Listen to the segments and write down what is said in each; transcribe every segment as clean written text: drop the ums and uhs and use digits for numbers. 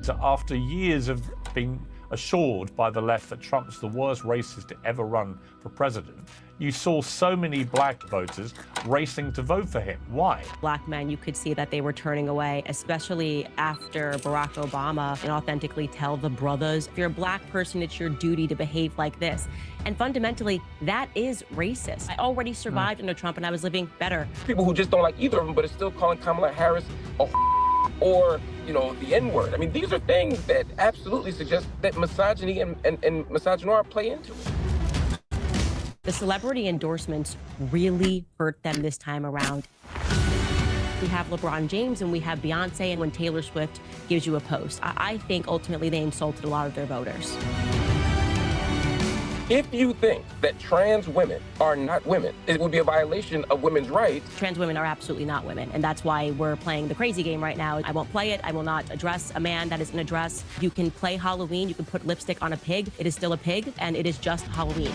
So after years of being assured by the left that Trump's the worst racist to ever run for president, you saw so many black voters racing to vote for him. Why? Black men, you could see that they were turning away, especially after Barack Obama inauthentically tell the brothers, if you're a black person, it's your duty to behave like this. And fundamentally, that is racist. I already survived under Trump and I was living better. People who just don't like either of them, but are still calling Kamala Harris a or, the N-word. I mean, these are things that absolutely suggest that misogyny and misogynoir play into it. The celebrity endorsements really hurt them this time around. We have LeBron James and we have Beyonce, and when Taylor Swift gives you a post, I think ultimately they insulted a lot of their voters. If you think that trans women are not women, it would be a violation of women's rights. Trans women are absolutely not women, and that's why we're playing the crazy game right now. I won't play it. I will not address a man that is in a dress. You can play Halloween. You can put lipstick on a pig. It is still a pig, and it is just Halloween.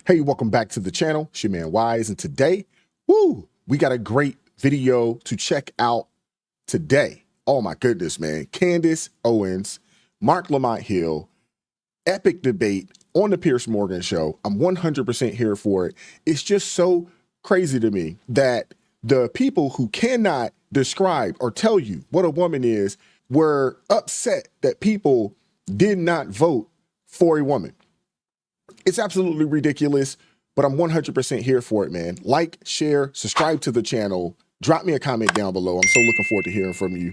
Hey, welcome back to the channel. It's your man Wise, and today, we got a great video to check out today. Oh my goodness, man. Candace Owens, Mark Lamont Hill, epic debate on the Piers Morgan show. I'm 100% here for it. It's just so crazy to me that the people who cannot describe or tell you what a woman is were upset that people did not vote for a woman. It's absolutely ridiculous, but I'm 100% here for it, man. Like, share, subscribe to the channel. Drop me a comment down below. I'm so looking forward to hearing from you.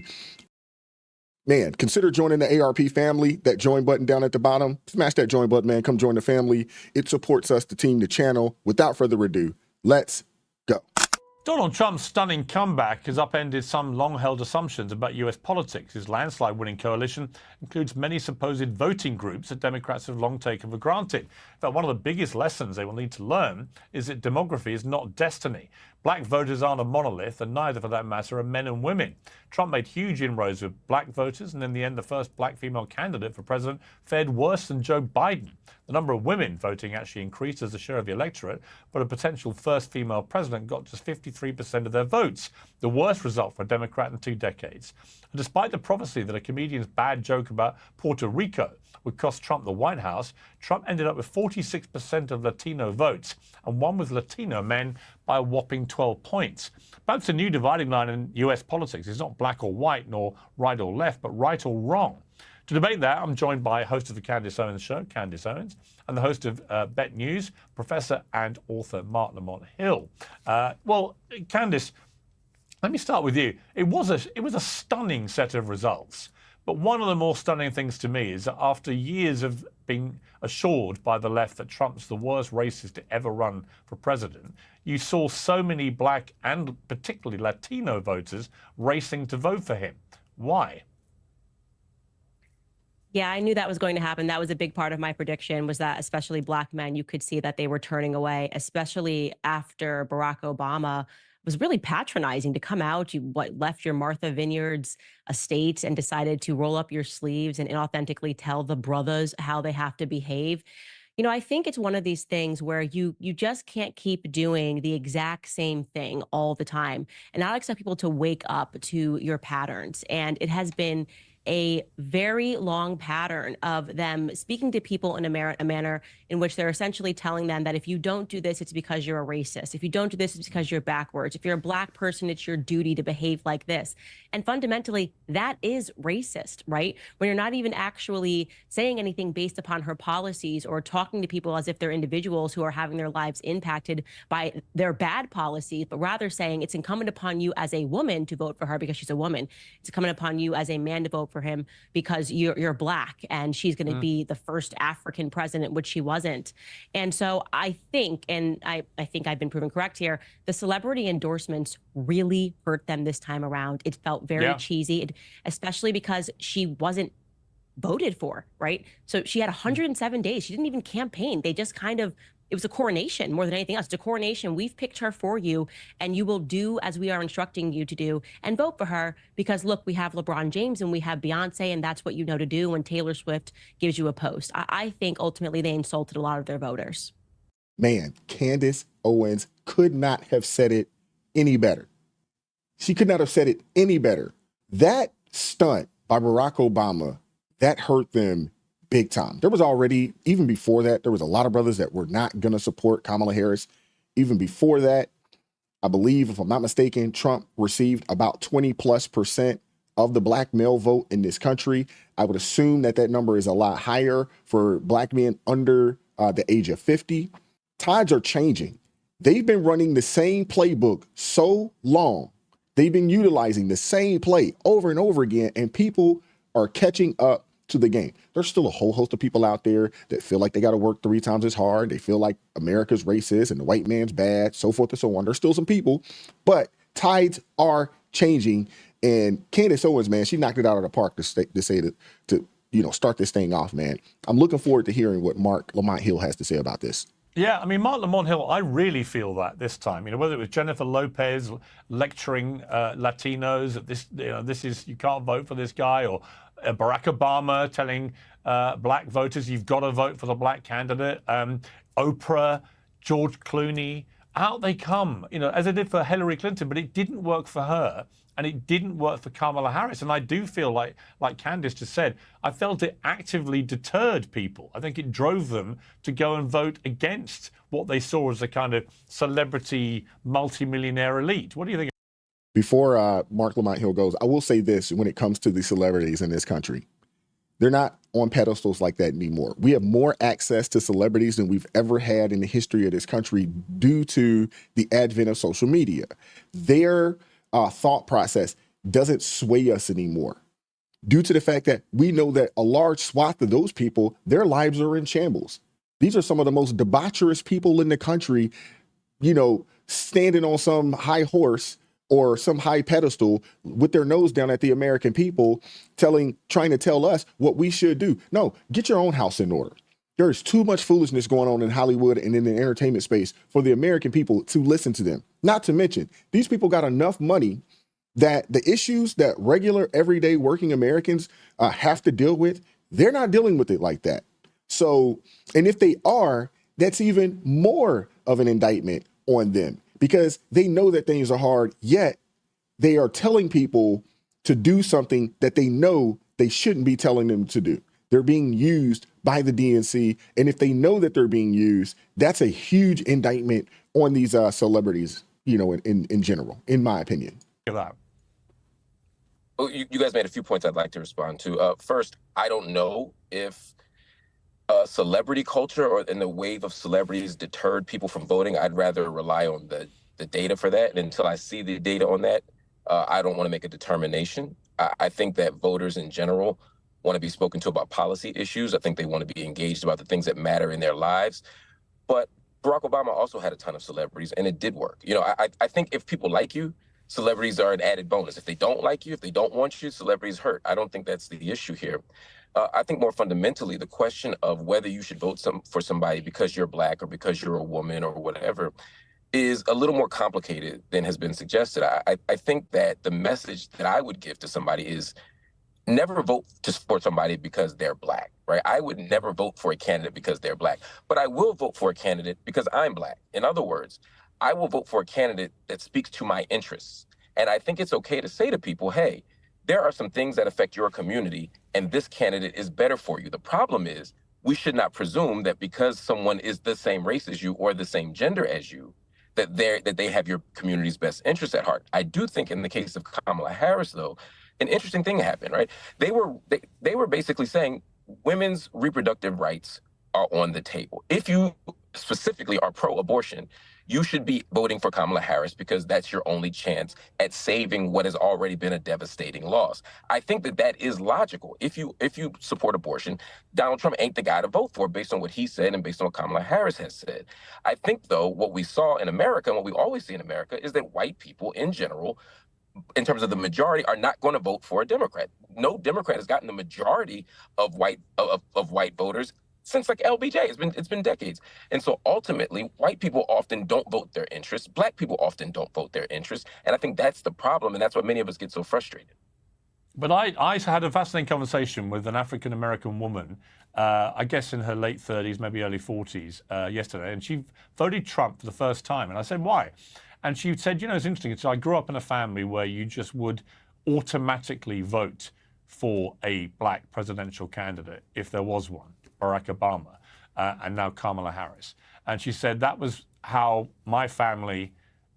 Man, consider joining the ARP family. That join button down at the bottom. Smash that join button, man. Come join the family. It supports us, the team, the channel. Without further ado, let's go. Donald Trump's stunning comeback has upended some long-held assumptions about U.S. politics. His landslide-winning coalition includes many supposed voting groups that Democrats have long taken for granted. In fact, one of the biggest lessons they will need to learn is that demography is not destiny. Black voters aren't a monolith, and neither, for that matter, are men and women. Trump made huge inroads with black voters, and in the end, the first black female candidate for president fared worse than Joe Biden. The number of women voting actually increased as a share of the electorate, but a potential first female president got just 53% of their votes, the worst result for a Democrat in 2 decades. And despite the prophecy that a comedian's bad joke about Puerto Rico would cost Trump the White House, Trump ended up with 46% of Latino votes and won with Latino men by a whopping 12 points. Perhaps a new dividing line in US politics is not black or white, nor right or left, but right or wrong. To debate that, I'm joined by host of the Candace Owens Show, Candace Owens, and the host of Bet News, Professor and author Mark Lamont Hill. Well, Candace, let me start with you. It was a stunning set of results. But one of the more stunning things to me is that after years of being assured by the left that Trump's the worst racist to ever run for president, you saw so many black and particularly Latino voters racing to vote for him. Why? Yeah, I knew that was going to happen. That was a big part of my prediction, was that especially black men, you could see that they were turning away, especially after Barack Obama was really patronizing to come out. You left your Martha Vineyards estate and decided to roll up your sleeves and inauthentically tell the brothers how they have to behave. I think it's one of these things where you just can't keep doing the exact same thing all the time and not expect people to wake up to your patterns. And it has been a very long pattern of them speaking to people in a manner in which they're essentially telling them that if you don't do this, it's because you're a racist. If you don't do this, it's because you're backwards. If you're a black person, it's your duty to behave like this. And fundamentally, that is racist, right? When you're not even actually saying anything based upon her policies or talking to people as if they're individuals who are having their lives impacted by their bad policies, but rather saying it's incumbent upon you as a woman to vote for her because she's a woman. It's incumbent upon you as a man to vote for him because you're black and she's going to be the first African president, which she wasn't. And so I think, and I think I've been proven correct here, the celebrity endorsements really hurt them this time around. It felt very cheesy, especially because she wasn't voted for, right? So she had 107 days. She didn't even campaign. They just kind of, it was a coronation more than anything else. It's a coronation. We've picked her for you, and you will do as we are instructing you to do and vote for her because, look, we have LeBron James and we have Beyonce, and that's what you know to do when Taylor Swift gives you a post. I think ultimately they insulted a lot of their voters. Man, Candace Owens could not have said it any better. She could not have said it any better. That stunt by Barack Obama, that hurt them big time. There was already, even before that, there was a lot of brothers that were not going to support Kamala Harris. Even before that, I believe, if I'm not mistaken, Trump received about 20+% of the black male vote in this country. I would assume that that number is a lot higher for black men under the age of 50. Tides are changing. They've been running the same playbook so long. They've been utilizing the same play over and over again, and people are catching up to the game. There's still a whole host of people out there that feel like they got to work 3 times as hard. They feel like America's racist and the white man's bad, so forth and so on. There's still some people, but tides are changing. And Candace Owens, man, she knocked it out of the park to start this thing off, man. I'm looking forward to hearing what Mark Lamont Hill has to say about this. Yeah, I mean, Mark Lamont Hill, I really feel that this time, whether it was Jennifer Lopez lecturing Latinos that this is, you can't vote for this guy, or Barack Obama telling black voters, you've got to vote for the black candidate, Oprah, George Clooney, out they come, as they did for Hillary Clinton, but it didn't work for her. And it didn't work for Kamala Harris. And I do feel like Candace just said, I felt it actively deterred people. I think it drove them to go and vote against what they saw as a kind of celebrity, multimillionaire elite. What do you think? Before Mark Lamont Hill goes, I will say this when it comes to the celebrities in this country. They're not on pedestals like that anymore. We have more access to celebrities than we've ever had in the history of this country due to the advent of social media. Their thought process doesn't sway us anymore due to the fact that we know that a large swath of those people, their lives are in shambles. These are some of the most debaucherous people in the country, standing on some high horse or some high pedestal with their nose down at the American people, trying to tell us what we should do. No, get your own house in order. There is too much foolishness going on in Hollywood and in the entertainment space for the American people to listen to them. Not to mention, these people got enough money that the issues that regular, everyday working Americans have to deal with, they're not dealing with it like that. So, and if they are, that's even more of an indictment on them because they know that things are hard, yet they are telling people to do something that they know they shouldn't be telling them to do. They're being used by the DNC. And if they know that they're being used, that's a huge indictment on these celebrities, in general, in my opinion. Look at that. Well, you guys made a few points I'd like to respond to. First, I don't know if celebrity culture and the wave of celebrities deterred people from voting. I'd rather rely on the data for that. And until I see the data on that, I don't want to make a determination. I think that voters in general want to be spoken to about policy issues. I think they want to be engaged about the things that matter in their lives. But Barack Obama also had a ton of celebrities, and it did work. I think if people like you, celebrities are an added bonus. If they don't like you, if they don't want you, celebrities hurt. I don't think that's the issue here. I think more fundamentally, the question of whether you should vote for somebody because you're black or because you're a woman or whatever is a little more complicated than has been suggested. I think that the message that I would give to somebody is never vote to support somebody because they're black, right? I would never vote for a candidate because they're black, but I will vote for a candidate because I'm black. In other words, I will vote for a candidate that speaks to my interests. And I think it's okay to say to people, hey, there are some things that affect your community, and this candidate is better for you. The problem is we should not presume that because someone is the same race as you or the same gender as you, that they have your community's best interests at heart. I do think in the case of Kamala Harris, though, an interesting thing happened, right? They were basically saying women's reproductive rights are on the table. If you specifically are pro-abortion, you should be voting for Kamala Harris because that's your only chance at saving what has already been a devastating loss. I think that is logical. If you support abortion, Donald Trump ain't the guy to vote for based on what he said and based on what Kamala Harris has said. I think, though, what we saw in America and what we always see in America is that white people in general, in terms of the majority, are not going to vote for a Democrat. No Democrat has gotten the majority of white voters since like LBJ. It's been decades. And so ultimately, white people often don't vote their interests. Black people often don't vote their interests. And I think that's the problem. And that's why many of us get so frustrated. But I had a fascinating conversation with an African-American woman, I guess in her late 30s, maybe early 40s, yesterday. And she voted Trump for the first time. And I said, why? And she said, it's interesting. I grew up in a family where you just would automatically vote for a black presidential candidate if there was one, Barack Obama, and now Kamala Harris. And she said that was how my family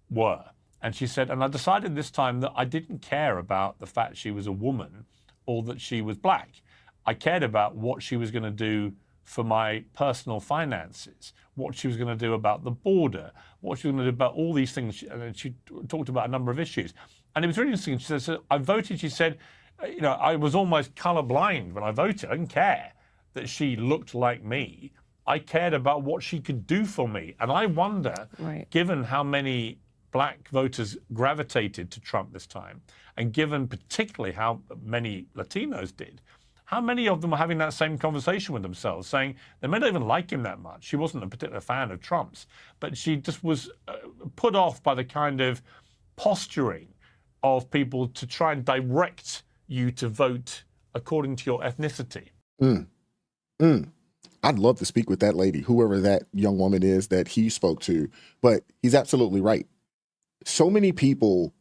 were. And she said, and I decided this time that I didn't care about the fact she was a woman or that she was black. I cared about what she was going to do for my personal finances, what she was going to do about the border, what she was going to do about all these things. And she talked about a number of issues. And it was really interesting. She said, so I voted, she said, you know, I was almost colorblind when I voted. I didn't care that she looked like me. I cared about what she could do for me. And I wonder, given how many black voters gravitated to Trump this time, and given particularly how many Latinos did, how many of them are having that same conversation with themselves, saying they may not even like him that much. She wasn't a particular fan of Trump's, but she just was put off by the kind of posturing of people to try and direct you to vote according to your ethnicity. I'd love to speak with that lady, whoever that young woman is that he spoke to, but he's absolutely right. So many people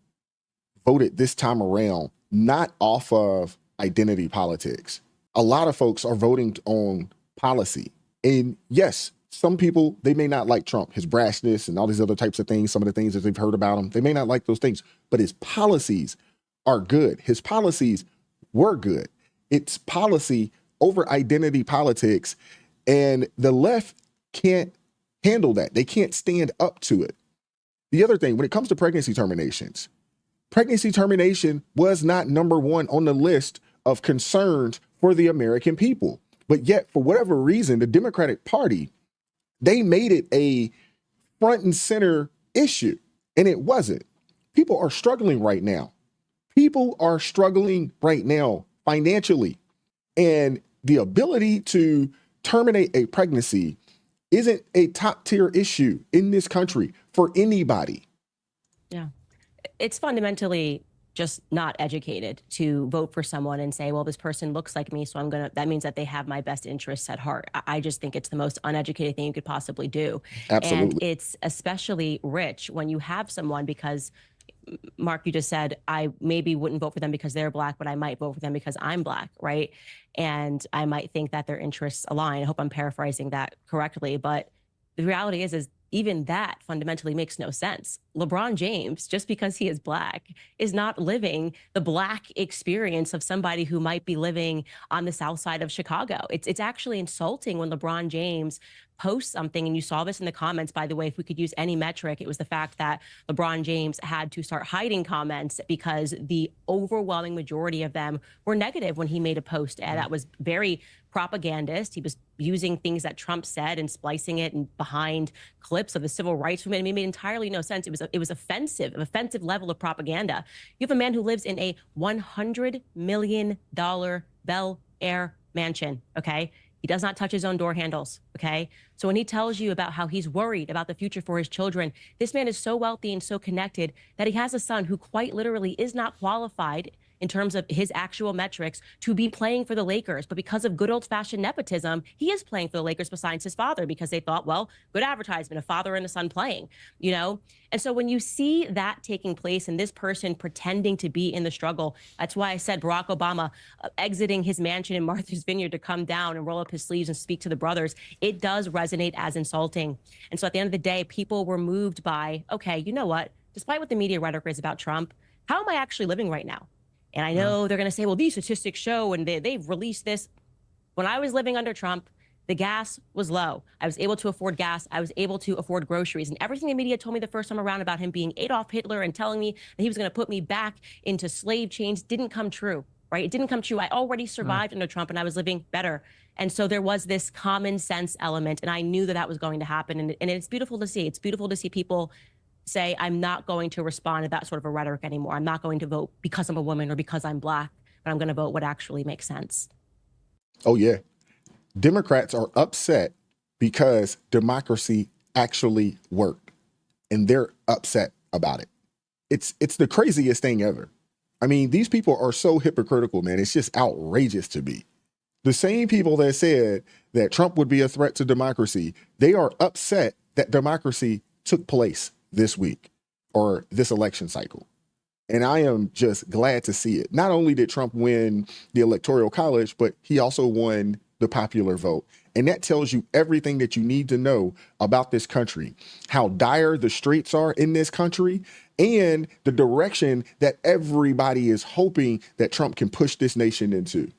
voted this time around not off of identity politics. A lot of folks are voting on policy. And yes, some people, they may not like Trump, his brashness and all these other types of things, some of the things that they've heard about him. They may not like those things, but his policies are good. His policies were good. It's policy over identity politics. And the left can't handle that. They can't stand up to it. The other thing, when it comes to pregnancy terminations was not number one on the list of concerns for the American people. But yet, for whatever reason, the Democratic Party, they made it a front and center issue, and it wasn't. People are struggling right now. People are struggling right now financially, and the ability to terminate a pregnancy isn't a top tier issue in this country for anybody. Yeah. It's fundamentally just not educated to vote for someone and say, well, this person looks like me, so that means that they have my best interests at heart. I just think it's the most uneducated thing you could possibly do. Absolutely. And it's especially rich when you have someone, because Mark, you just said, I maybe wouldn't vote for them because they're black, but I might vote for them because I'm black, right? And I might think that their interests align. I hope I'm paraphrasing that correctly, but the reality is even that fundamentally makes no sense. LeBron James, just because he is black, is not living the black experience of somebody who might be living on the south side of Chicago. It's actually insulting when LeBron James posts something, and you saw this in the comments, by the way. If we could use any metric, it was the fact that LeBron James had to start hiding comments because the overwhelming majority of them were negative when he made a post. And that was very propagandist. He was using things that Trump said and splicing it and behind clips of the civil rights movement. I mean, it made entirely no sense. It was offensive, an offensive level of propaganda. You have a man who lives in a $100 million Bel Air mansion, okay? He does not touch his own door handles, okay? So when he tells you about how he's worried about the future for his children, this man is so wealthy and so connected that he has a son who quite literally is not qualified in terms of his actual metrics to be playing for the Lakers. But because of good old-fashioned nepotism, he is playing for the Lakers besides his father, because they thought, well, good advertisement, a father and a son playing, you know? And so when you see that taking place and this person pretending to be in the struggle, that's why I said Barack Obama exiting his mansion in Martha's Vineyard to come down and roll up his sleeves and speak to the brothers, it does resonate as insulting. And so at the end of the day, people were moved by, okay, you know what? Despite what the media rhetoric is about Trump, how am I actually living right now? And I know they're going to say, well, these statistics show, and they've released this. When I was living under Trump, the gas was low. I was able to afford gas. I was able to afford groceries. And everything the media told me the first time around about him being Adolf Hitler and telling me that he was going to put me back into slave chains didn't come true, right? It didn't come true. I already survived under Trump, and I was living better. And so there was this common sense element, and I knew that that was going to happen. And it's beautiful to see. It's beautiful to see people say, I'm not going to respond to that sort of a rhetoric anymore. I'm not going to vote because I'm a woman or because I'm black, but I'm going to vote what actually makes sense. Oh, yeah. Democrats are upset because democracy actually worked, and they're upset about it. It's the craziest thing ever. I mean, these people are so hypocritical, man. It's just outrageous to me. The same people that said that Trump would be a threat to democracy, they are upset that democracy took place this week or this election cycle. And I am just glad to see it. Not only did Trump win the Electoral College, but he also won the popular vote. And that tells you everything that you need to know about this country, how dire the straits are in this country, and the direction that everybody is hoping that Trump can push this nation into.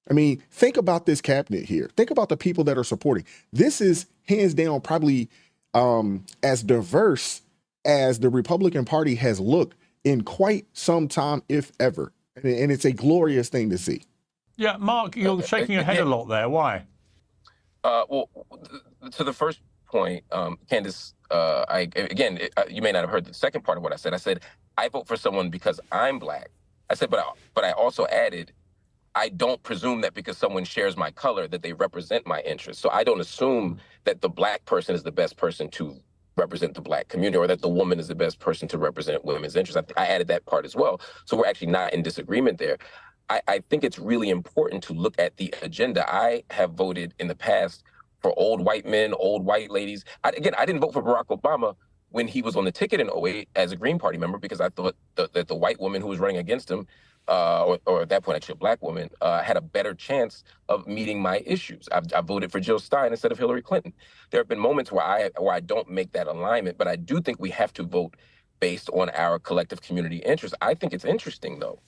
I mean, think about this cabinet here. Think about the people that are supporting. This is hands down probably as diverse as the Republican Party has looked in quite some time, if ever. And it's a glorious thing to see. Yeah, Mark, you're shaking your head a lot there. Why? Well, to the first point, Candace, you may not have heard the second part of what I said. I said, I vote for someone because I'm Black. I said, but I also added, I don't presume that because someone shares my color that they represent my interests. So I don't assume that the Black person is the best person to represent the Black community, or that the woman is the best person to represent women's interests. I added that part as well. So we're actually not in disagreement there. I think it's really important to look at the agenda. I have voted in the past for old white men, old white ladies. I didn't vote for Barack Obama when he was on the ticket in 2008 as a Green Party member, because I thought that the white woman who was running against him, or at that point actually a Black woman, had a better chance of meeting my issues. I voted for Jill Stein instead of Hillary Clinton. There have been moments where I don't make that alignment, but I do think we have to vote based on our collective community interests. I think it's interesting, though,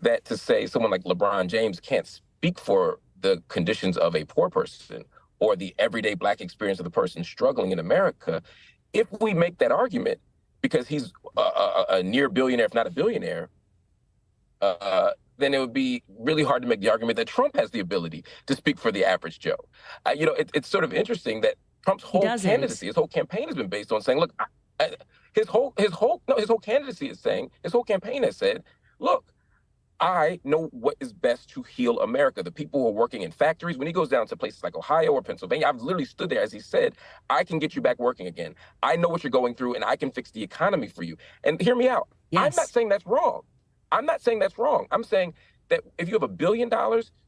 that to say someone like LeBron James can't speak for the conditions of a poor person or the everyday Black experience of the person struggling in America, if we make that argument, because he's a near billionaire, if not a billionaire, then it would be really hard to make the argument that Trump has the ability to speak for the average Joe. It's sort of interesting that Trump's whole candidacy, his whole campaign has been based on saying, look, his whole candidacy is saying, his whole campaign has said, look, I know what is best to heal America. The people who are working in factories, when he goes down to places like Ohio or Pennsylvania, I've literally stood there as he said, I can get you back working again. I know what you're going through and I can fix the economy for you. And hear me out. Yes. I'm not saying that's wrong. I'm saying that if you have $1 billion,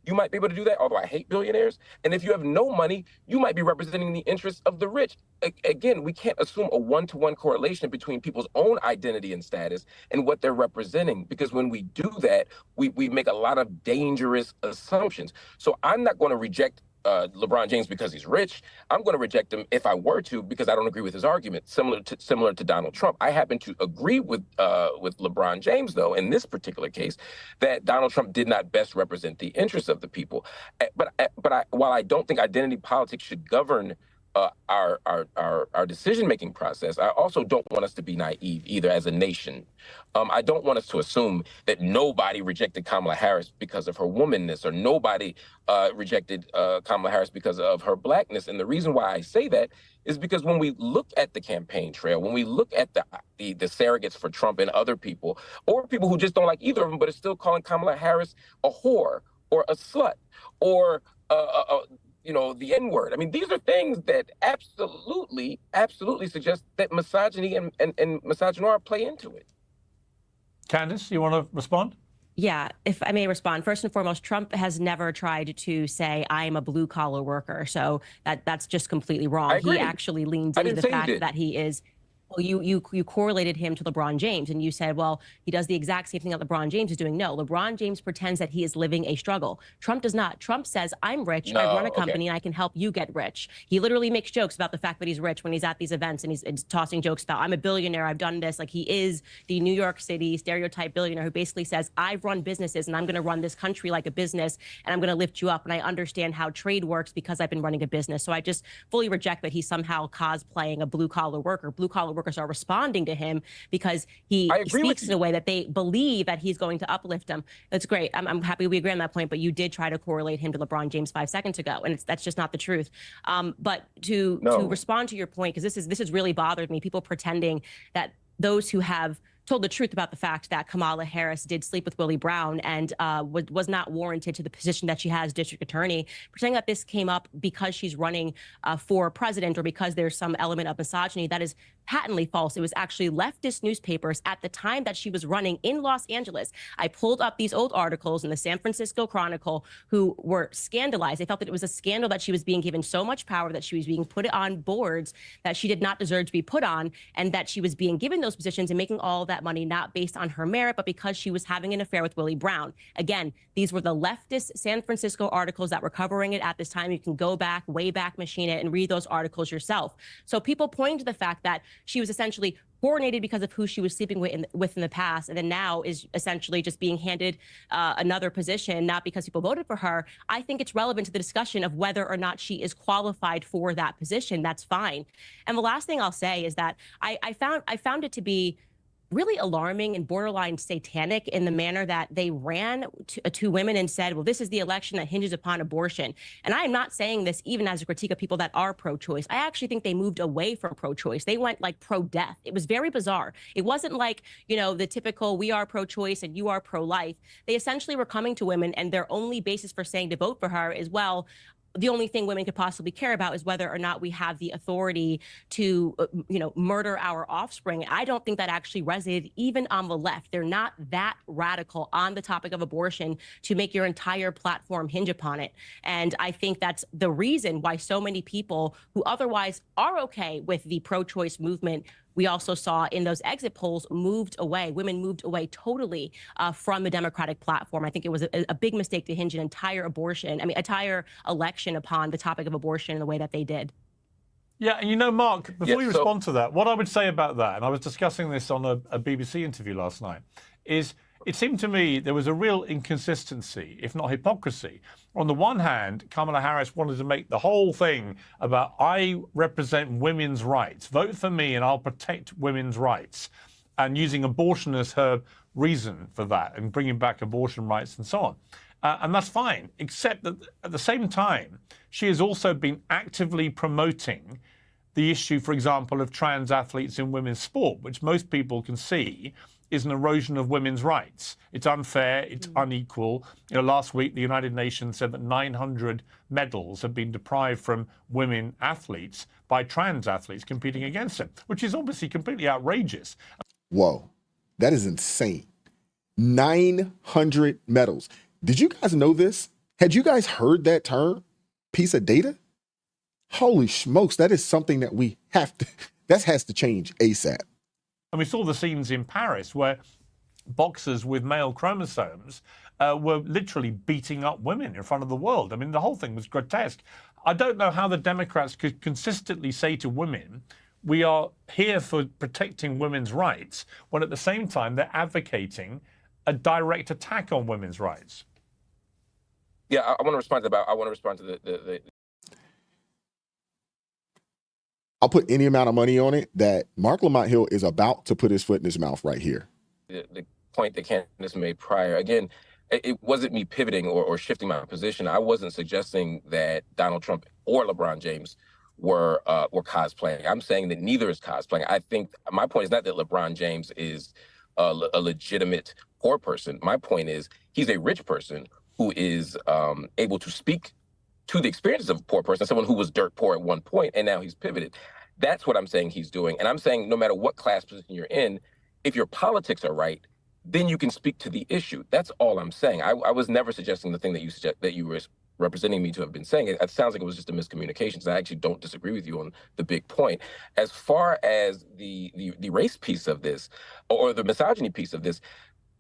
you might be able to do that, although I hate billionaires. And if you have no money, you might be representing the interests of the rich. Again, we can't assume a one-to-one correlation between people's own identity and status and what they're representing, because when we do that, we make a lot of dangerous assumptions. So I'm not going to reject LeBron James because he's rich. I'm going to reject him if I were to, because I don't agree with his argument. Similar to Donald Trump, I happen to agree with LeBron James, though, in this particular case, that Donald Trump did not best represent the interests of the people. While I don't think identity politics should govern our decision-making process, I also don't want us to be naive either as a nation. I don't want us to assume that nobody rejected Kamala Harris because of her womanness, or nobody rejected Kamala Harris because of her Blackness. And the reason why I say that is because when we look at the campaign trail, when we look at the surrogates for Trump and other people, or people who just don't like either of them but are still calling Kamala Harris a whore or a slut or the N-word. I mean, these are things that absolutely suggest that misogyny and misogynoir play into it. Candace, you want to respond? Yeah, if I may respond. First and foremost, Trump has never tried to say, I am a blue-collar worker. So that's just completely wrong. He actually leans into the fact that he is. Well, you correlated him to LeBron James, and you said, well, he does the exact same thing that LeBron James is doing. No, LeBron James pretends that he is living a struggle. Trump does not. Trump says, I'm rich, I run a company, and I can help you get rich. He literally makes jokes about the fact that he's rich when he's at these events, and he's tossing jokes about, I'm a billionaire, I've done this. Like, he is the New York City stereotype billionaire who basically says, I've run businesses, and I'm going to run this country like a business, and I'm going to lift you up, and I understand how trade works because I've been running a business. So I just fully reject that he's somehow cosplaying a blue-collar worker. Blue-collar workers are responding to him because he speaks in a way that they believe that he's going to uplift them. That's great. I'm happy we agree on that point, but you did try to correlate him to LeBron James 5 seconds ago, and that's just not the truth. But to respond to your point, because this has really bothered me, people pretending that those who have told the truth about the fact that Kamala Harris did sleep with Willie Brown and was not warranted to the position that she has, district attorney, pretending that this came up because she's running for president or because there's some element of misogyny. That is patently false. It was actually leftist newspapers at the time that she was running in Los Angeles. I pulled up these old articles in the San Francisco Chronicle who were scandalized. They felt that it was a scandal that she was being given so much power, that she was being put on boards that she did not deserve to be put on, and that she was being given those positions and making all that that money, not based on her merit, but because she was having an affair with Willie Brown. Again, these were the leftist San Francisco articles that were covering it at this time. You can go back, Wayback Machine it, and read those articles yourself. So people point to the fact that she was essentially coronated because of who she was sleeping with in the past, and then now is essentially just being handed another position, not because people voted for her. I think it's relevant to the discussion of whether or not she is qualified for that position. That's fine. And the last thing I'll say is that I found it to be really alarming and borderline satanic in the manner that they ran to women and said, well, this is the election that hinges upon abortion. And I am not saying this even as a critique of people that are pro-choice. I actually think they moved away from pro-choice. They went like pro-death. It was very bizarre. It wasn't like, you know, the typical we are pro-choice and you are pro-life. They essentially were coming to women, and their only basis for saying to vote for her is, well, the only thing women could possibly care about is whether or not we have the authority to, murder our offspring. I don't think that actually resonated even on the left. They're not that radical on the topic of abortion to make your entire platform hinge upon it. And I think that's the reason why so many people who otherwise are okay with the pro-choice movement, we also saw in those exit polls, moved away. Women moved away totally from the Democratic platform. I think it was a big mistake to hinge an entire election upon the topic of abortion in the way that they did. Yeah, and Mark, before you respond to that, what I would say about that, and I was discussing this on a BBC interview last night, is it seemed to me there was a real inconsistency, if not hypocrisy. On the one hand, Kamala Harris wanted to make the whole thing about, I represent women's rights. Vote for me and I'll protect women's rights. And using abortion as her reason for that and bringing back abortion rights and so on. And that's fine, except that at the same time, she has also been actively promoting the issue, for example, of trans athletes in women's sport, which most people can see is an erosion of women's rights. It's unfair, it's unequal. Last week, the United Nations said that 900 medals have been deprived from women athletes by trans athletes competing against them, which is obviously completely outrageous. Whoa, that is insane. 900 medals. Did you guys know this? Had you guys heard that term, piece of data? Holy smokes, that is something that that has to change ASAP. And we saw the scenes in Paris where boxers with male chromosomes were literally beating up women in front of the world. I mean, the whole thing was grotesque. I don't know how the Democrats could consistently say to women, we are here for protecting women's rights, when at the same time they're advocating a direct attack on women's rights. Yeah, I want to respond to the I'll put any amount of money on it that Mark Lamont Hill is about to put his foot in his mouth right here. The point that Candace made prior, again, it wasn't me pivoting or shifting my position. I wasn't suggesting that Donald Trump or LeBron James were cosplaying. I'm saying that neither is cosplaying. I think my point is not that LeBron James is a legitimate poor person. My point is he's a rich person who is able to speak to the experiences of a poor person, someone who was dirt poor at one point, and now he's pivoted. That's what I'm saying he's doing. And I'm saying no matter what class position you're in, if your politics are right, then you can speak to the issue. That's all I'm saying. I was never suggesting the thing that you were representing me to have been saying. It sounds like it was just a miscommunication. So I actually don't disagree with you on the big point. As far as the race piece of this, or the misogyny piece of this,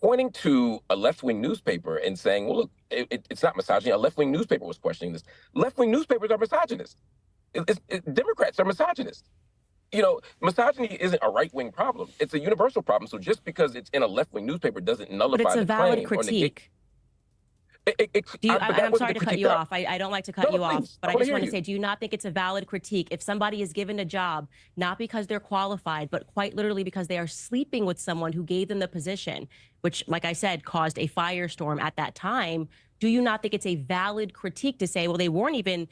pointing to a left-wing newspaper and saying, well, look, it's not misogyny. A left-wing newspaper was questioning this. Left-wing newspapers are misogynist. Democrats are misogynist. Misogyny isn't a right-wing problem. It's a universal problem. So just because it's in a left-wing newspaper doesn't nullify the claim. But it's a valid critique. I'm sorry to cut you off. I don't like to cut you off, but I just want to say, do you not think it's a valid critique if somebody is given a job, not because they're qualified, but quite literally because they are sleeping with someone who gave them the position, which, like I said, caused a firestorm at that time? Do you not think it's a valid critique to say, well, they weren't even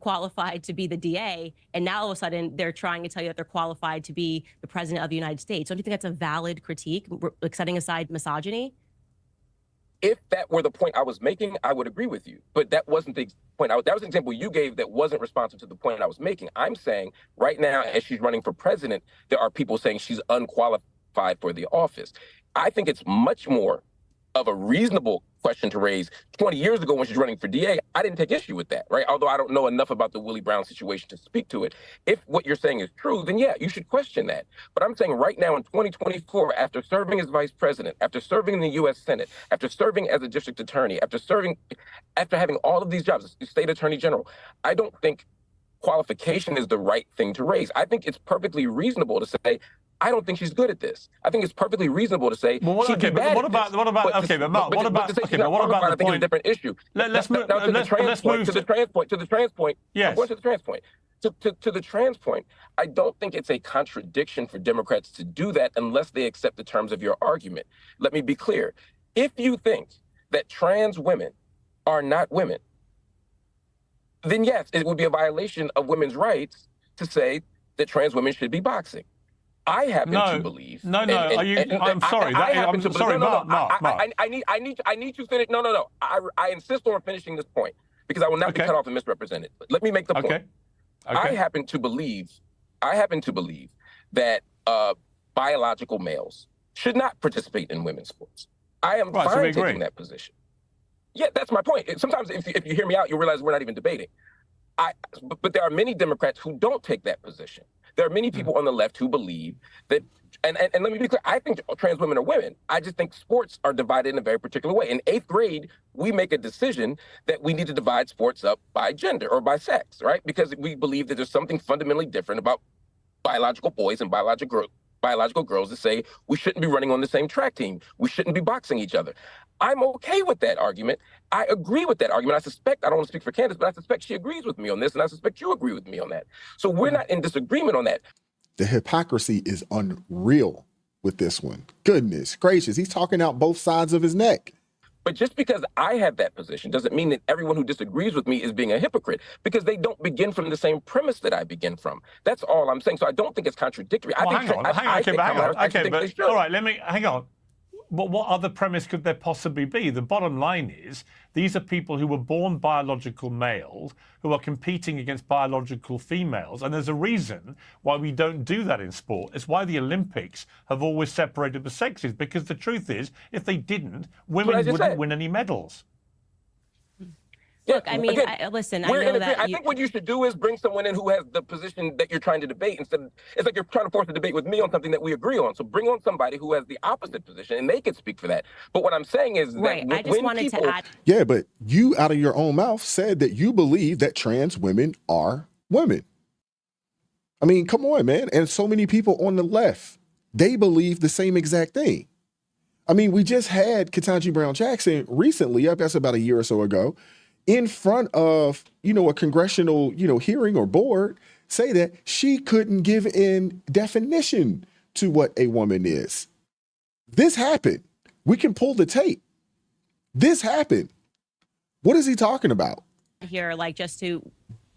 qualified to be the DA, and now all of a sudden they're trying to tell you that they're qualified to be the president of the United States? Don't you think that's a valid critique, like setting aside misogyny? If that were the point I was making, I would agree with you. But that wasn't the point. That was an example you gave that wasn't responsive to the point I was making. I'm saying right now, as she's running for president, there are people saying she's unqualified for the office. I think it's much more of a reasonable question to raise 20 years ago when she's running for DA. I didn't take issue with that, right? Although I don't know enough about the Willie Brown situation to speak to it. If what you're saying is true, then yeah, you should question that. But I'm saying right now in 2024, after serving as vice president, after serving in the U.S. Senate, after serving as a district attorney, after having all of these jobs, state attorney general, I don't think qualification is the right thing to raise. I think it's perfectly reasonable to say, I don't think she's good at this. I think it's perfectly reasonable to say she'd be bad at this. What about I think the it's point? a different issue. Let's move to the trans point. Yes. I'm going to the trans point. To the trans point, I don't think it's a contradiction for Democrats to do that unless they accept the terms of your argument. Let me be clear. If you think that trans women are not women, then yes, it would be a violation of women's rights to say that trans women should be boxing. I happen to believe. I'm sorry. Mark. I need to finish. No. I insist on finishing this point because I will not be cut off and misrepresented. Let me make the point. Okay. I happen to believe that biological males should not participate in women's sports. I am fine taking that position. Yeah, that's my point. Sometimes if you hear me out, you'll realize we're not even debating. But there are many Democrats who don't take that position. There are many people on the left who believe that, and let me be clear, I think trans women are women. I just think sports are divided in a very particular way. In 8th grade, we make a decision that we need to divide sports up by gender or by sex, right? Because we believe that there's something fundamentally different about biological boys and biological girls that say we shouldn't be running on the same track team. We shouldn't be boxing each other. I'm okay with that argument. I agree with that argument. I don't want to speak for Candace, but I suspect she agrees with me on this, and I suspect you agree with me on that. So we're not in disagreement on that. The hypocrisy is unreal with this one. Goodness gracious. He's talking out both sides of his neck. But just because I have that position doesn't mean that everyone who disagrees with me is being a hypocrite, because they don't begin from the same premise that I begin from. That's all I'm saying. So I don't think it's contradictory. Hang on. All right, hang on. What other premise could there possibly be? The bottom line is these are people who were born biological males who are competing against biological females. And there's a reason why we don't do that in sport. It's why the Olympics have always separated the sexes, because the truth is, if they didn't, women wouldn't win any medals. Look, I mean, listen, I know that I think what you should do is bring someone in who has the position that you're trying to debate instead of, it's like you're trying to force a debate with me on something that we agree on. So bring on somebody who has the opposite position and they can speak for that. But what I'm saying is that I just wanted to add. Yeah, but you out of your own mouth said that you believe that trans women are women. I mean, come on, man. And so many people on the left, they believe the same exact thing. I mean, we just had Ketanji Brown Jackson recently, I guess about a year or so ago, in front of, a congressional, hearing or board, say that she couldn't give in definition to what a woman is. This happened. We can pull the tape. This happened. What is he talking about? Here,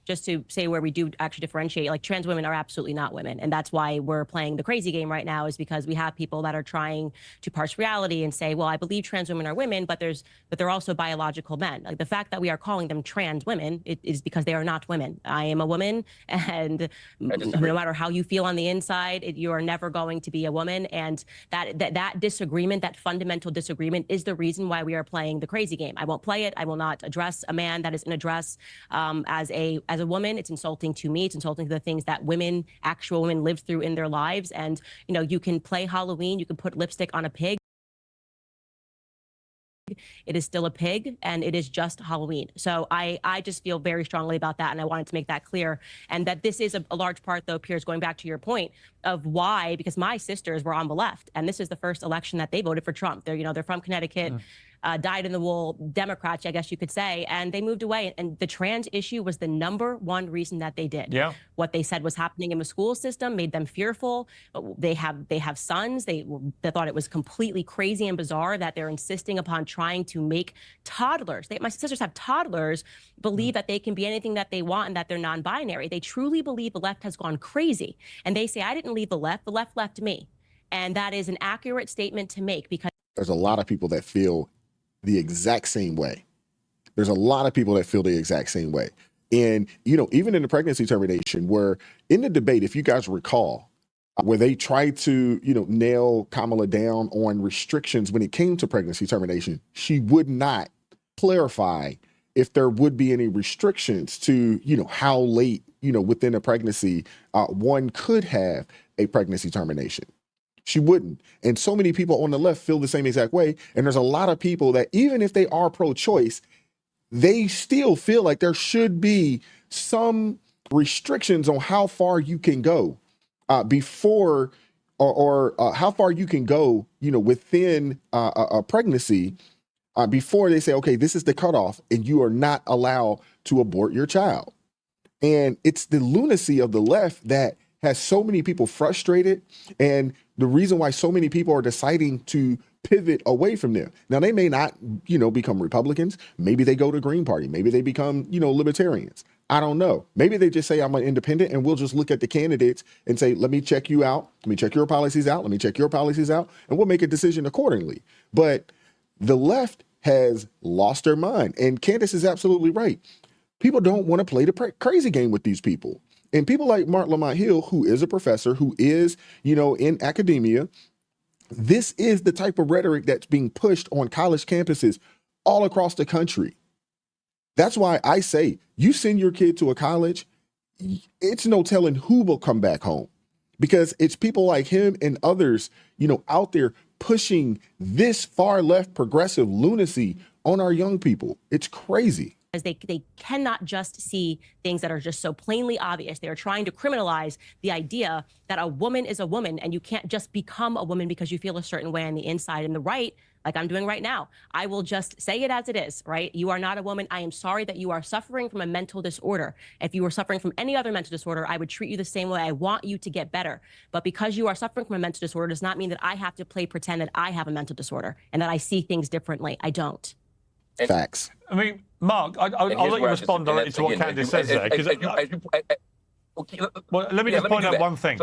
just to say where we do actually differentiate, like trans women are absolutely not women. And that's why we're playing the crazy game right now, is because we have people that are trying to parse reality and say, well, I believe trans women are women, but they're also biological men. Like the fact that we are calling them trans women, it is because they are not women. I am a woman, and no matter how you feel on the inside, you are never going to be a woman. And that disagreement, that fundamental disagreement, is the reason why we are playing the crazy game. I won't play it. I will not address a man that is in a dress as a woman. It's insulting to me. It's insulting to the things that actual women live through in their lives. And, you can play Halloween, you can put lipstick on a pig. It is still a pig, and it is just Halloween. So I just feel very strongly about that, and I wanted to make that clear. And that this is a large part, though, Piers, going back to your point of why, because my sisters were on the left, and this is the first election that they voted for Trump. They're from Connecticut. Dyed-in-the-wool Democrats, I guess you could say, and they moved away. And the trans issue was the #1 reason that they did. Yeah. What they said was happening in the school system made them fearful. They have sons. They thought it was completely crazy and bizarre that they're insisting upon trying to make toddlers. My sisters have toddlers believe that they can be anything that they want and that they're non-binary. They truly believe the left has gone crazy. And they say, I didn't leave the left left me. And that is an accurate statement to make, because there's a lot of people that feel the exact same way. There's a lot of people that feel the exact same way. And, even in the pregnancy termination, where in the debate, if you guys recall, where they tried to, nail Kamala down on restrictions when it came to pregnancy termination. She would not clarify if there would be any restrictions to, how late, within a pregnancy, one could have a pregnancy termination. She wouldn't. And so many people on the left feel the same exact way. And there's a lot of people that even if they are pro-choice, they still feel like there should be some restrictions on how far you can go before or how far you can go, within a pregnancy before they say, okay, this is the cutoff and you are not allowed to abort your child. And it's the lunacy of the left that has so many people frustrated, and the reason why so many people are deciding to pivot away from them. Now, they may not, become Republicans. Maybe they go to Green Party. Maybe they become, libertarians. I don't know. Maybe they just say, I'm an independent, and we'll just look at the candidates and say, let me check you out. Let me check your policies out. Let me check your policies out, and we'll make a decision accordingly. But the left has lost their mind, and Candace is absolutely right. People don't want to play the crazy game with these people. And people like Mark Lamont Hill, who is a professor, who is, in academia, this is the type of rhetoric that's being pushed on college campuses all across the country. That's why I say you send your kid to a college, it's no telling who will come back home, because it's people like him and others, out there pushing this far left progressive lunacy on our young people. It's crazy. They cannot just see things that are just so plainly obvious. They are trying to criminalize the idea that a woman is a woman, and you can't just become a woman because you feel a certain way on the inside. And the right, like I'm doing right now, I will just say it as it is, right? You are not a woman. I am sorry that you are suffering from a mental disorder. If you were suffering from any other mental disorder, I would treat you the same way. I want you to get better. But because you are suffering from a mental disorder does not mean that I have to pretend that I have a mental disorder and that I see things differently. I don't. Facts. I mean, Mark, I'll let you respond directly to what Candace says there. Well, let me just point out one thing.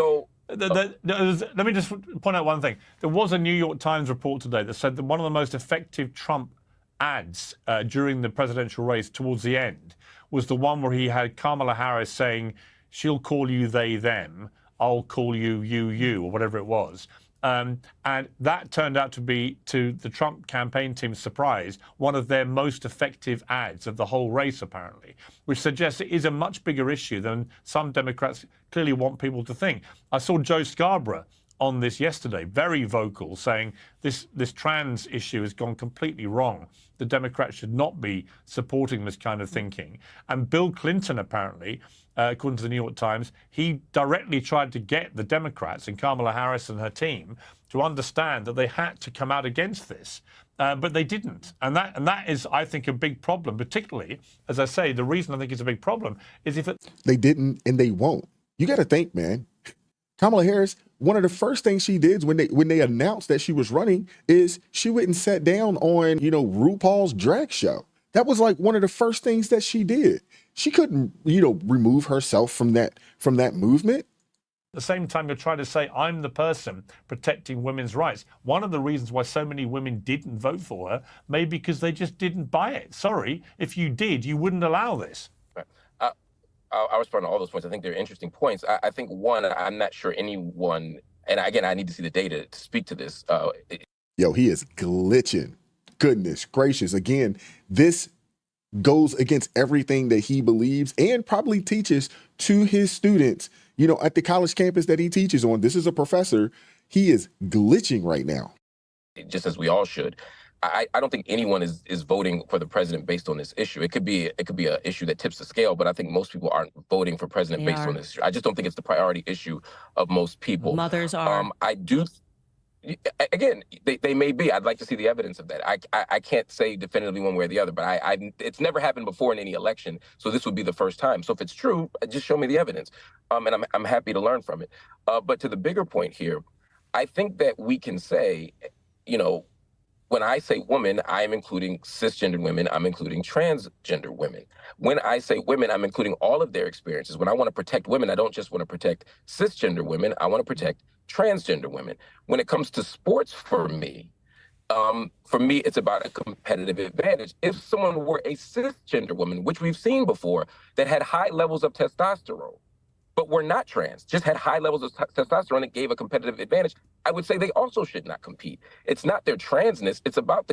Let me just point out one thing. There was a New York Times report today that said that one of the most effective Trump ads during the presidential race towards the end was the one where he had Kamala Harris saying, she'll call you they, them, I'll call you you, or whatever it was. And that turned out to be, to the Trump campaign team's surprise, one of their most effective ads of the whole race, apparently, which suggests it is a much bigger issue than some Democrats clearly want people to think. I saw Joe Scarborough on this yesterday, very vocal, saying this trans issue has gone completely wrong. The Democrats should not be supporting this kind of thinking. And Bill Clinton, apparently, according to the New York Times, he directly tried to get the Democrats and Kamala Harris and her team to understand that they had to come out against this. But they didn't. And that is, I think, a big problem, particularly, as I say, the reason I think it's a big problem is if they didn't and they won't. You got to think, man. Kamala Harris, one of the first things she did when they announced that she was running is she went and sat down on, RuPaul's drag show. That was like one of the first things that she did. She couldn't, remove herself from that movement. At the same time, you're trying to say, I'm the person protecting women's rights. One of the reasons why so many women didn't vote for her may be because they just didn't buy it. Sorry, if you did, you wouldn't allow this. Right. I'll respond to all those points. I think they're interesting points. I think, one, I'm not sure anyone, and again, I need to see the data to speak to this. Yo, he is glitching. Goodness gracious. Again, this goes against everything that he believes and probably teaches to his students, at the college campus that he teaches on. This is a professor. He is glitching right now. Just as we all should. I don't think anyone is voting for the president based on this issue. It could be an issue that tips the scale, but I think most people aren't voting for president based on this issue. I just don't think it's the priority issue of most people. Mothers are. I do. Again, they may be. I'd like to see the evidence of that. I can't say definitively one way or the other, but it's never happened before in any election, so this would be the first time. So if it's true, just show me the evidence, and I'm happy to learn from it. But to the bigger point here, I think that we can say, when I say woman, I'm including cisgender women, I'm including transgender women. When I say women, I'm including all of their experiences. When I want to protect women, I don't just want to protect cisgender women, I want to protect transgender women. When it comes to sports, for me, it's about a competitive advantage. If someone were a cisgender woman, which we've seen before, that had high levels of testosterone, but were not trans, just had high levels of testosterone that gave a competitive advantage, I would say they also should not compete. It's not their transness. It's about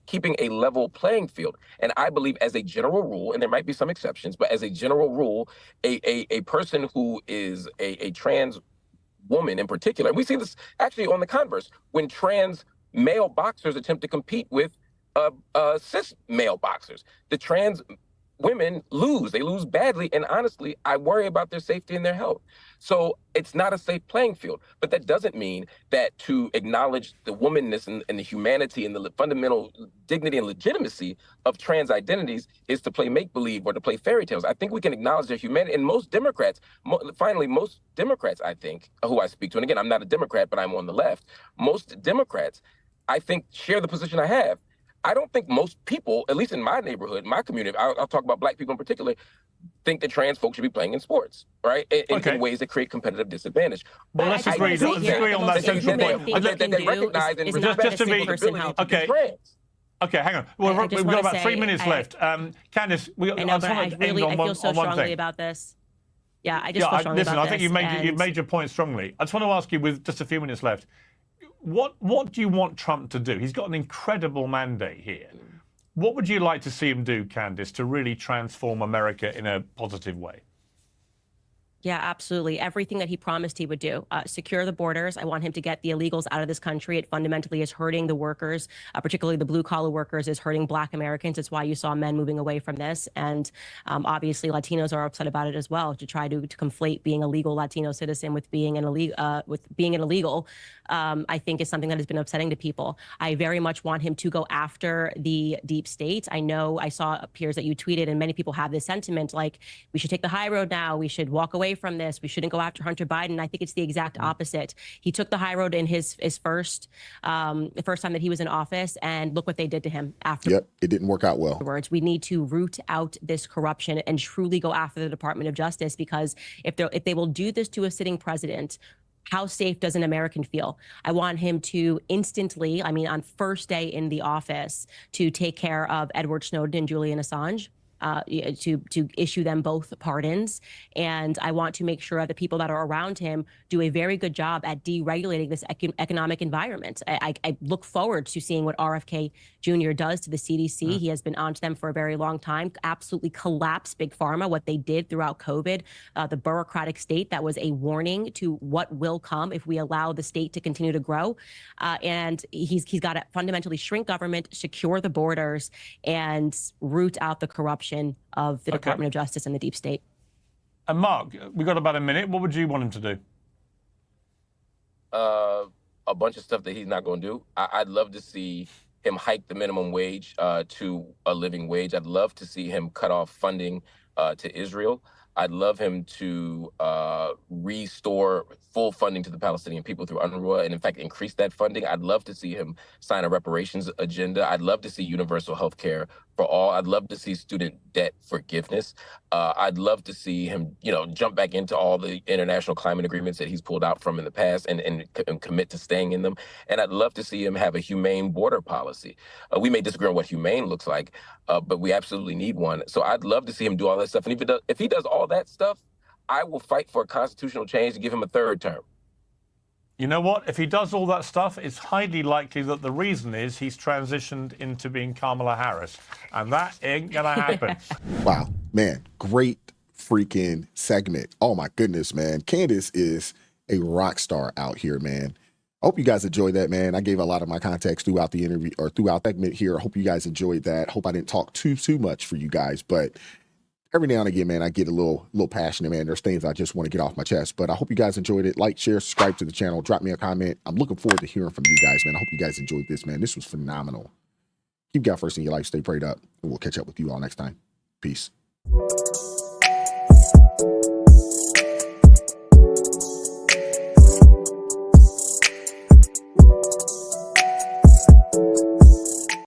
keeping a level playing field. And I believe, as a general rule, and there might be some exceptions, but as a general rule, a person who is a trans woman in particular, and we see this actually on the converse, when trans male boxers attempt to compete with cis male boxers, the trans women lose. They lose badly. And honestly, I worry about their safety and their health. So it's not a safe playing field. But that doesn't mean that to acknowledge the womanness and the humanity and the fundamental dignity and legitimacy of trans identities is to play make-believe or to play fairy tales. I think we can acknowledge their humanity. And most Democrats, most Democrats, I think, who I speak to, and again, I'm not a Democrat, but I'm on the left, most Democrats, I think, share the position I have. I don't think most people, at least in my neighborhood, my community, I'll talk about Black people in particular, think that trans folks should be playing in sports, right? In ways that create competitive disadvantage. Well, let's agree on that central point. Okay, hang on. Well, we've got about 3 minutes left. Candace, I feel so strongly about this. Yeah, I just feel strongly listen, about I think this. you've made your point strongly. I just want to ask you, with just a few minutes left, what do you want Trump to do? He's got an incredible mandate here. What would you like to see him do, Candace, to really transform America in a positive way? Yeah, absolutely. Everything that he promised he would do. Secure the borders. I want him to get the illegals out of this country. It fundamentally is hurting the workers, particularly the blue-collar workers, is hurting Black Americans. It's why you saw men moving away from this. And obviously, Latinos are upset about it as well, to try to conflate being a legal Latino citizen with being an illegal. I think is something that has been upsetting to people. I very much want him to go after the deep state. I know I saw peers that you tweeted, and many people have this sentiment, like, we should take the high road now. We should walk away from this. We shouldn't go after Hunter Biden. I think it's the exact opposite. He took the high road in his first time that he was in office, and look what they did to him after. Yep, it didn't work out well. We need to root out this corruption and truly go after the Department of Justice, because if they will do this to a sitting president, how safe does an American feel? I want him to instantly, on first day in the office, to take care of Edward Snowden and Julian Assange. To issue them both pardons. And I want to make sure that people that are around him do a very good job at deregulating this economic environment. I look forward to seeing what RFK Jr. does to the CDC. He has been on to them for a very long time. Absolutely collapse Big Pharma, what they did throughout COVID, the bureaucratic state that was a warning to what will come if we allow the state to continue to grow. And he's got to fundamentally shrink government, secure the borders, and root out the corruption of the Department of Justice and the deep state. And Mark, we've got about a minute. What would you want him to do? A bunch of stuff that he's not going to do. I'd love to see him hike the minimum wage to a living wage. I'd love to see him cut off funding to Israel. I'd love him to restore full funding to the Palestinian people through UNRWA, and in fact, increase that funding. I'd love to see him sign a reparations agenda. I'd love to see universal health care for all. I'd love to see student debt forgiveness. I'd love to see him, jump back into all the international climate agreements that he's pulled out from in the past and commit to staying in them. And I'd love to see him have a humane border policy. We may disagree on what humane looks like, but we absolutely need one. So I'd love to see him do all that stuff. And if he does all that stuff, I will fight for a constitutional change to give him a third term. You know what? If he does all that stuff, it's highly likely that the reason is he's transitioned into being Kamala Harris. And that ain't going to happen. Wow, man, great freaking segment. Oh, my goodness, man. Candace is a rock star out here, man. I hope you guys enjoyed that, man. I gave a lot of my context throughout the interview or throughout the segment here. I hope you guys enjoyed that. Hope I didn't talk too much for you guys, but every now and again, man, I get a little passionate, man. There's things I just want to get off my chest, but I hope you guys enjoyed it. Like, share, subscribe to the channel, drop me a comment. I'm looking forward to hearing from you guys, man. I hope you guys enjoyed this, man. This was phenomenal. Keep God first in your life. Stay prayed up, and we'll catch up with you all next time. Peace.